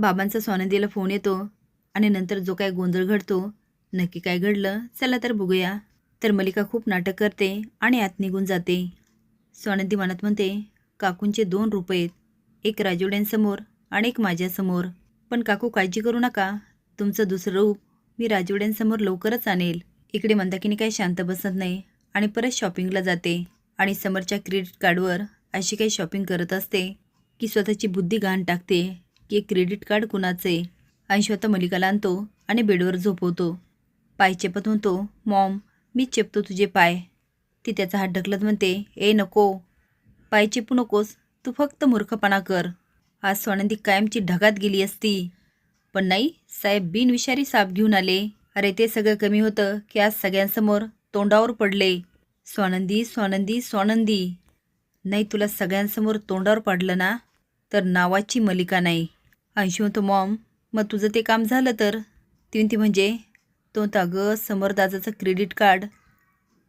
बाबांचा स्वानंदीला फोन येतो आणि नंतर जो काय गोंधळ घडतो, नक्की काय घडलं चला तर बघूया. तर मलिका खूप नाटक करते आणि आत निघून जाते. स्वानंदी मनात म्हणते, काकूंचे 2 रूप आहेत, एक राजवड्यांसमोर आणि एक माझ्यासमोर. पण काकू काळजी करू नका, तुमचं दुसरं रूप मी राजवड्यांसमोर लवकरच आणेल. इकडे मंदाकिनी काही शांत बसत नाही आणि परत शॉपिंगला जाते आणि समोरच्या क्रेडिट कार्डवर अशी काही शॉपिंग करत असते की स्वतःची बुद्धी घाण टाकते की एक क्रेडिट कार्ड कुणाचे. आणि स्वतः मलिकाला आणतो आणि बेडवर झोपवतो. पाय चेपत म्हणतो, मॉम मी चेपतो तुझे पाय. ती त्याचा हात ढकलत म्हणते, ए नको, पाय चेपू नकोस, तू फक्त मूर्खपणा कर. आज स्वानंदी कायमची ढगात गेली असती, पण नाही, साहेब बिनविषारी साप घेऊन आले. अरे ते सगळं कमी होतं की आज सगळ्यांसमोर तोंडावर पडले. स्वानंदी स्वानंदी स्वानंदी. नाही तुला सगळ्यांसमोर तोंडावर पडलं ना तर नावाची मलिका नाही. अंशू म्हणतो, मॉम मग तुझं ते काम झालं तर? ती म्हणते, म्हणजे? तो म्हणतो, अगं समोर दादाचं क्रेडिट कार्ड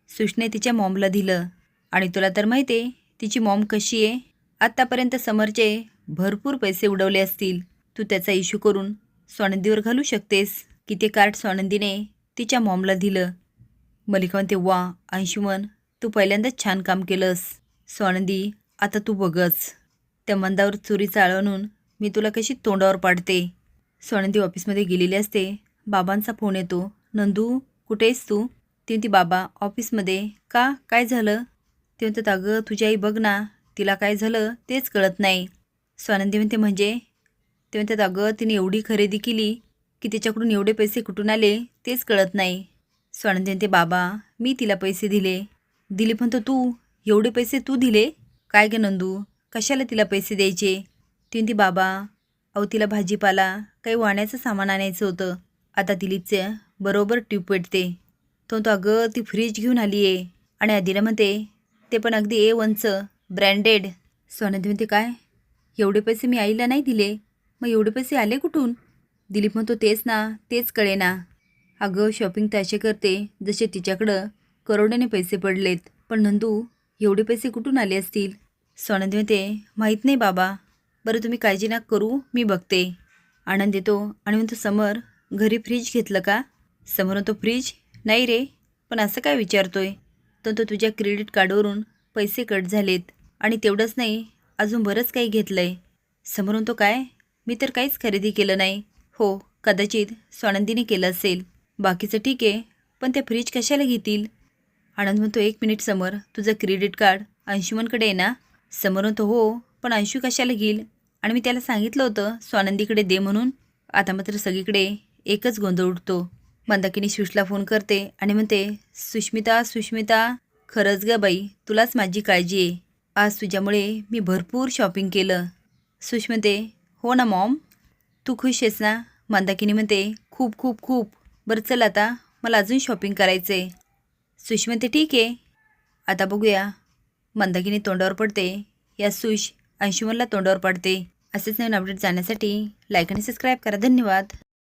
सुषने तिच्या मॉमला दिलं आणि तुला तर माहिती आहे तिची मॉम कशी आहे. आत्तापर्यंत समोरचे भरपूर पैसे उडवले असतील. तू त्याचा इश्यू करून स्वानंदीवर घालू शकतेस की ते कार्ड स्वानंदीने तिच्या मॉमला दिलं. मलिका म्हणते, वा अंशुमन, तू पहिल्यांदाच छान काम केलंस. स्वानंदी आता तू बघच, त्या मंदावर चोरीचा आळ आणून मी तुला कशी तोंडावर पाडते. स्वानंदी ऑफिसमध्ये गेलेली असते. बाबांचा फोन येतो. नंदू कुठे आहेस तू? ती म्हणते, बाबा ऑफिसमध्ये. का, काय झालं? ते म्हणतात, अगं तुझी आई बघ ना, तिला काय झालं तेच कळत नाही. स्वानंदी म्हणते, म्हणजे? ते म्हणतात, अगं तिने एवढी खरेदी केली की तिच्याकडून एवढे पैसे कुठून आले तेच कळत नाही. स्वानंदी म्हणते, बाबा मी तिला पैसे दिले. दिलीप म्हणतो, तू एवढे पैसे तू दिले? काय गे नंदू, कशाला तिला पैसे द्यायचे? ती म्हणते, बाबा अहो तिला भाजीपाला काही वाण्याचं सामान आणायचं होतं. आता दिलीपचे बरोबर ट्यूब पेटते. तो अगं ती फ्रीज घेऊन आली आहे आणि आधीला म्हणते ते पण अगदी A1चं ब्रँडेड. स्वानंदी म्हणते, काय एवढे पैसे मी आईला नाही दिले, मग एवढे पैसे आले कुठून? दिलीप म्हणतो, तेच ना, तेच कळे ना. अगं शॉपिंग तर असे करते जसे तिच्याकडं करोडाने पैसे पडलेत. पण नंदू एवढे पैसे कुठून आले असतील? स्वानंदी म्हणते, माहीत नाही बाबा, बरं तुम्ही काळजी नका करू, मी बघते. आनंद येतो आणि म्हणतो, समर घरी फ्रीज घेतलं का? समोर म्हणतो, फ्रीज नाही रे, पण असं काय विचारतोय? तो तुझ्या क्रेडिट कार्डवरून पैसे कट झालेत आणि तेवढंच नाही अजून बरंच काही घेतलं आहे. समोर म्हणतो, काय? मी तर काहीच खरेदी केलं नाही. हो कदाचित स्वानंदीने केलं असेल, बाकीचं ठीक आहे, पण ते फ्रीज कशाला घेतील? आनंद म्हणतो, 1 मिनिट समोर, तुझं क्रेडिट कार्ड अंशुमनकडे आहे ना? समोर म्हणतो, हो पण अंशू कशाला घेईल, आणि मी त्याला सांगितलं होतं स्वानंदीकडे दे म्हणून. आता मात्र सगळीकडे एकच गोंधळ उठतो. मंदाकिनी सुषला फोन करते आणि म्हणते, सुष्मिता सुष्मिता, खरंच ग बाई तुलाच माझी काळजी आहे. आज तुझ्यामुळे मी भरपूर शॉपिंग केलं. सुष म्हणते, हो ना मॉम, तू खुश आहेस ना? मंदाकिनी म्हणते, खूप खूप खूप. बरं चल आता मला अजून शॉपिंग करायचं आहे. सुष म्हणते, ठीक आहे, आता बघूया. मंदाकिनी तोंडावर पडते, या सुष अंशुमनला तोंडावर पडते. असेच नवीन अपडेट जाण्यासाठी लाईक आणि सबस्क्राईब करा. धन्यवाद.